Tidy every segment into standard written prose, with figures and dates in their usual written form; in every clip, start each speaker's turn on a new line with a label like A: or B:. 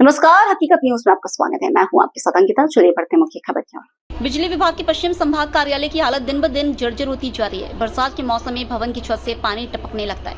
A: नमस्कार, हकीकत न्यूज में आपका स्वागत है। मैं हूं आपके साथ अंकिता। चलिए बढ़ते हैं मुख्य खबर की ओर।
B: बिजली विभाग के पश्चिम संभाग कार्यालय की हालत दिन ब दिन जर्जर होती जा रही है। बरसात के मौसम में भवन की छत से पानी टपकने लगता है,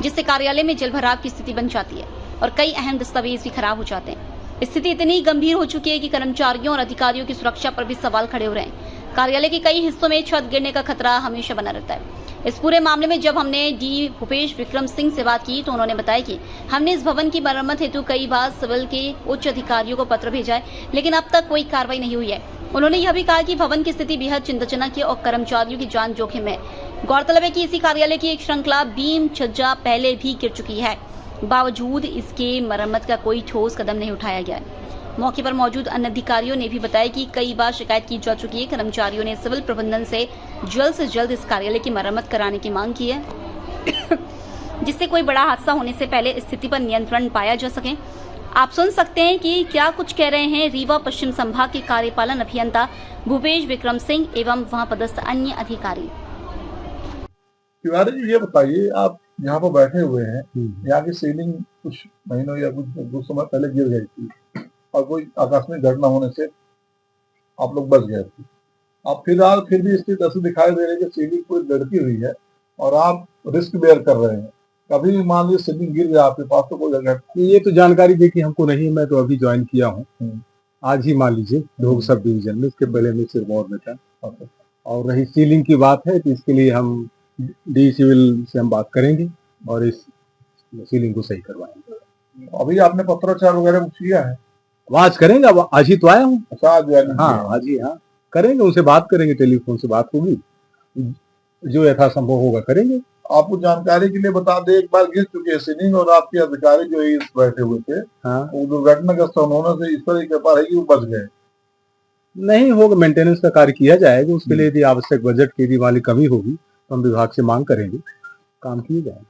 B: जिससे कार्यालय में जलभराव की स्थिति बन जाती है और कई अहम दस्तावेज भी खराब हो जाते हैं। स्थिति इतनी गंभीर हो चुकी है कि कर्मचारियों और अधिकारियों की सुरक्षा पर भी सवाल खड़े हो रहे हैं। कार्यालय के कई हिस्सों में छत गिरने का खतरा हमेशा बना रहता है। इस पूरे मामले में जब हमने डी भूपेश विक्रम सिंह से बात की तो उन्होंने बताया कि हमने इस भवन की मरम्मत हेतु कई बार सिविल के उच्च अधिकारियों को पत्र भेजा है, लेकिन अब तक कोई कार्रवाई नहीं हुई है। उन्होंने यह भी कहा कि भवन की स्थिति बेहद चिंताजनक है और कर्मचारियों की जान जोखिम है। गौरतलब है कि इसी कार्यालय की एक श्रृंखला बीम छज्जा पहले भी गिर चुकी है, बावजूद इसके मरम्मत का कोई ठोस कदम नहीं उठाया गया है। मौके पर मौजूद अन्य अधिकारियों ने भी बताया कि कई बार शिकायत की जा चुकी है। कर्मचारियों ने सिविल प्रबंधन से जल्द इस कार्यालय की मरम्मत कराने की मांग की है, जिससे कोई बड़ा हादसा होने से पहले स्थिति पर नियंत्रण पाया जा सके। आप सुन सकते हैं कि क्या कुछ कह रहे हैं रीवा पश्चिम संभाग के कार्यपालन अभियंता भूपेश विक्रम सिंह एवं वहां पदस्थ अन्य अधिकारी।
C: तिवारी जी, ये बताइए, आप यहाँ पर बैठे हुए हैं, यहाँ की सीलिंग कुछ महीनों या कुछ समय पहले गिर गई थी और कोई आकस्मिक घटना होने से आप लोग बच गए थे। आप फिर भी स्थिति ऐसी दिखाई दे रही है कि सीलिंग पूरी लड़की हुई है और आप रिस्क बेयर कर रहे हैं। कभी भी मान लीजिए सीलिंग गिर जाए आपके पास तो कोई जगह।
D: ये तो जानकारी दी कि हमको नहीं, मैं तो अभी ज्वाइन किया हूँ आज ही, मान लीजिए ढोग सब डिवीजन में। इसके पहले मैं सिरमौर में था। और रही सीलिंग की बात है तो इसके लिए हम डी सिविल से हम बात करेंगे और इस सीलिंग को सही करवाएंगे।
C: अभी आपने पत्रोच्चार वगैरह कुछ किया है?
D: आज करेंगे, अब आज ही तो आया हूँ।
C: अच्छा, आज
D: हाँ, आज ही, हाँ करेंगे, उनसे बात करेंगे, टेलीफोन से बात होगी, जो यथासंभव होगा करेंगे।
C: आपको जानकारी के लिए बता दें, एक बार गिर चुकी है सीलिंग और आपके अधिकारी जो इस बैठे हुए थे,
D: हाँ,
C: वो दुर्घटनाग्रस्त होने से इस तरह की कृपा है कि वो बच गए।
D: नहीं होगा, मेंटेनेंस का कार्य किया जाएगा। उसके लिए यदि आवश्यक बजट की यदि वाली कमी होगी तो हम विभाग से मांग करेंगे, काम किए जाएंगे।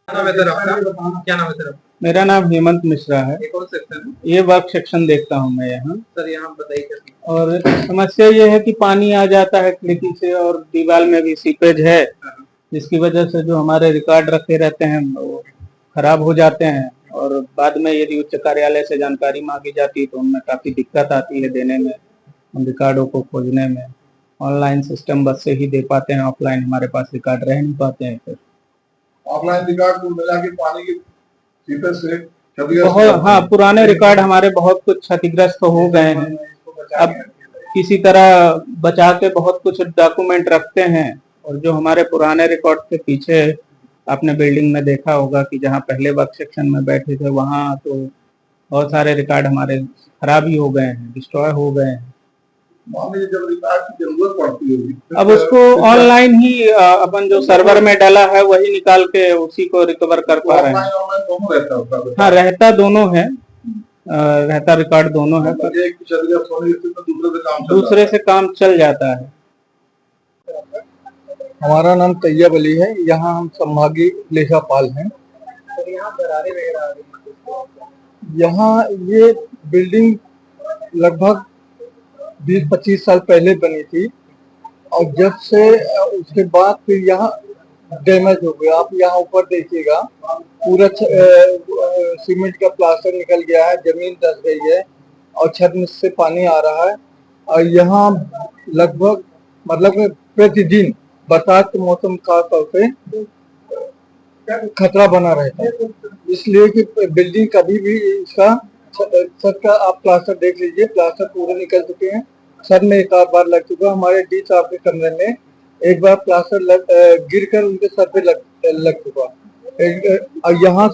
E: क्या नाम है तेरा?
F: मेरा नाम हेमंत मिश्रा है।
E: ये कौन सेक्शन है?
F: ये वर्क सेक्शन देखता हूँ मैं यहाँ।
E: सर यहाँ बताइए कैसे?
F: और समस्या ये है कि पानी आ जाता है खिड़की से और दीवार में भी सीपेज है, जिसकी वजह से जो हमारे रिकॉर्ड रखे रहते हैं वो खराब हो जाते हैं। और बाद में यदि उच्च कार्यालय से जानकारी मांगी जाती है तो उनमें काफी दिक्कत आती है देने में, उन रिकॉर्डों को खोजने में। ऑनलाइन सिस्टम बस से ही दे पाते हैं, ऑफलाइन हमारे पास रिकॉर्ड रह नहीं पाते हैं। फिर
C: ऑफलाइन रिकॉर्ड को मिला के पानी की सीपेज से
F: बहुत, हाँ, पुराने रिकॉर्ड हमारे बहुत कुछ क्षतिग्रस्त हो गए हैं। अब किसी तरह बचा के बहुत कुछ डॉक्यूमेंट रखते हैं, और जो हमारे पुराने रिकॉर्ड के पीछे आपने बिल्डिंग में देखा होगा कि जहाँ पहले वर्क सेक्शन में बैठे थे वहाँ तो बहुत सारे रिकॉर्ड हमारे खराब ही हो गए हैं, डिस्ट्रॉय हो गए हैं।
C: जब रिकॉर्ड की जरूरत पड़ती होगी
F: अब उसको ऑनलाइन ही अपन जो सर्वर में डाला है वही निकाल के उसी को रिकवर कर पा रहे हैं।
C: दोनों रहता है?
F: हाँ, रहता दोनों है, रहता रिकॉर्ड दोनों है, दूसरे से काम चल जाता है।
G: हमारा नाम तैयब अली है, यहाँ हम संभागीय लेखापाल हैं। यहाँ ये बिल्डिंग लगभग 20-25 साल पहले बनी थी और जब से उसके बाद फिर यहाँ डैमेज हो गया। आप यहाँ ऊपर देखिएगा, पूरा सीमेंट का प्लास्टर निकल गया है, जमीन धंस गई है और छत में से पानी आ रहा है। और यहाँ लगभग मतलब प्रतिदिन बरसात के मौसम का तौर पे खतरा बना रहता है, इसलिए कि बिल्डिंग कभी भी इसका छत का आप प्लास्टर देख लीजिए, प्लास्टर पूरे निकल चुके हैं। सर में एक आध बार लग चुका, हमारे डी साहब के कमरे में एक बार प्लास्टर गिरकर उनके सर पे लग चुका। और यहाँ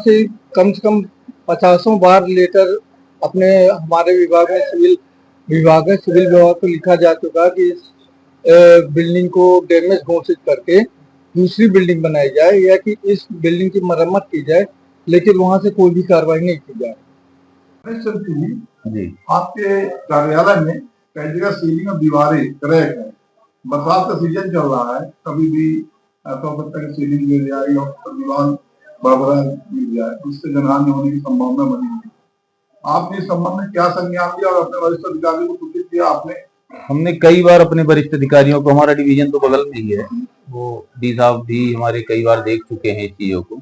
G: से कम से कम 50 बार लेटर अपने हमारे विभाग में सिविल विभाग को लिखा जा चुका कि इस बिल्डिंग को डैमेज घोषित करके दूसरी बिल्डिंग बनाई जाए या कि इस बिल्डिंग की मरम्मत की जाए, लेकिन वहां से कोई भी कार्रवाई नहीं की जाए।
C: जी, आपके कार्यालय में कई जगह सीलिंग और दीवारें क्रैक है। बरसात का सीजन चल रहा है, कभी भी ऐसा हो सकता है कि सीलिंग गिर जाए और दीवार बरबरा गिर जाए, उससे जनहानि होने की संभावना बनी हुई। आपने इस संबंध में क्या संज्ञान लिया और अपने वरिष्ठ अधिकारियों को सूचित किया आपने?
H: हमने कई बार अपने वरिष्ठ अधिकारियों को, हमारा डिवीजन तो बगल में ही है, वो डी साहब भी हमारे कई बार देख चुके हैं इस चीजों को,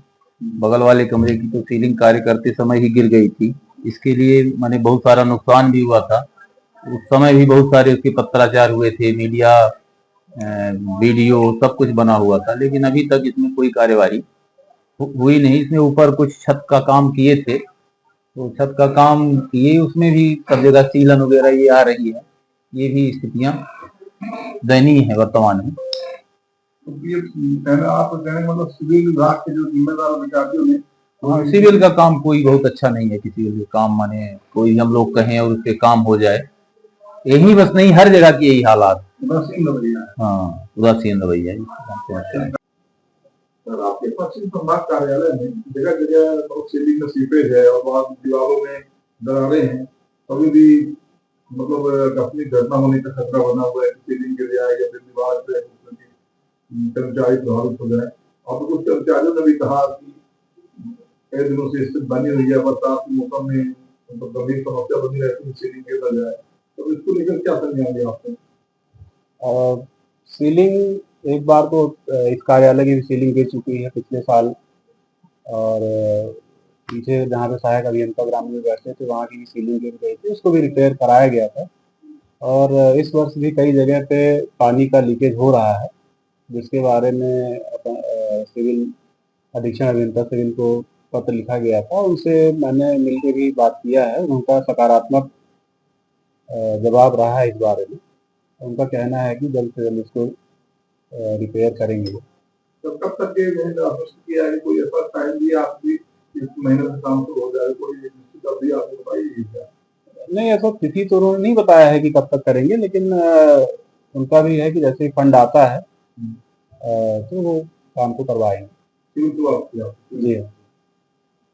H: बगल वाले कमरे की तो सीलिंग कार्य करते समय ही गिर गई थी। इसके लिए मैंने बहुत सारा नुकसान भी हुआ था। उस समय भी बहुत सारे उसके पत्राचार हुए थे, मीडिया वीडियो सब कुछ बना हुआ था, लेकिन अभी तक इसमें कोई कार्यवाही हुई नहीं। इसमें ऊपर कुछ छत का काम किए थे, तो छत का काम किए, उसमें भी सब जगह सीलन वगैरह ये आ रही है। ये भी स्थितियां दयनीय है वर्तमान में।
C: तो ये कहना आप कहने मतलब सिविल विभाग के जो जिम्मेदार अधिकारियों ने
H: सिविल का काम कोई बहुत अच्छा नहीं है। किसी के काम माने कोई हम लोग कहें और उसके काम हो जाए, यही बस नहीं, हर जगह की यही हालात।
C: उदासीन रवैया है।
H: हाँ, उदासीन रवैया।
C: सर, आपके पश्चिम संभाग कार्यालय में जगह जगह बहुत सीलिंग में सीपेज है और बहुत दीवारों में दरारें हैं, कभी भी मतलब अपनी घटना होने का खतरा बना हुआ है, सीलिंग गिर जाए या फिर दीवार पे कर्मचारी प्रभावित हो जाए। और कुछ कर्मचारियों ने भी कहा कि कई दिनों से स्थिति बनी हुई है, बरसात के मौसम में मतलब गंभीर समस्या बनी रहती है, सीलिंग गिर ना जाए, तो इसको लेकर क्या संज्ञान लिया आपने?
D: सीलिंग एक बार तो इस कार्यालय की भी सीलिंग गिर चुकी है पिछले साल, और पीछे जहाँ पे सहायक अभियंता ग्रामीण में बैठते थे वहाँ की भी सीलिंग गिर गई थी, उसको भी रिपेयर कराया गया था। और इस वर्ष भी कई जगह पे पानी का लीकेज हो रहा है, जिसके बारे में सिविल अधीक्षण अभियंता सिविल को पत्र लिखा गया था। उनसे मैंने मिलकर भी बात किया है, उनका सकारात्मक जवाब रहा है इस बारे में। उनका कहना है कि जल्द से जल्द इसको रिपेयर करेंगे।
C: तो कब तक ये आश्वस्त किया है, कोई ऐसा टाइम दिया आपकी इस महीने में काम शुरू हो जाए, कोई निश्चित अवधि आपको बताइए क्या?
D: नहीं, ऐसा तिथि तो उन्होंने नहीं बताया है कि कब तक करेंगे, लेकिन उनका भी है कि जैसे ही फंड आता है तो वो काम को करवाएंगे।
C: जी।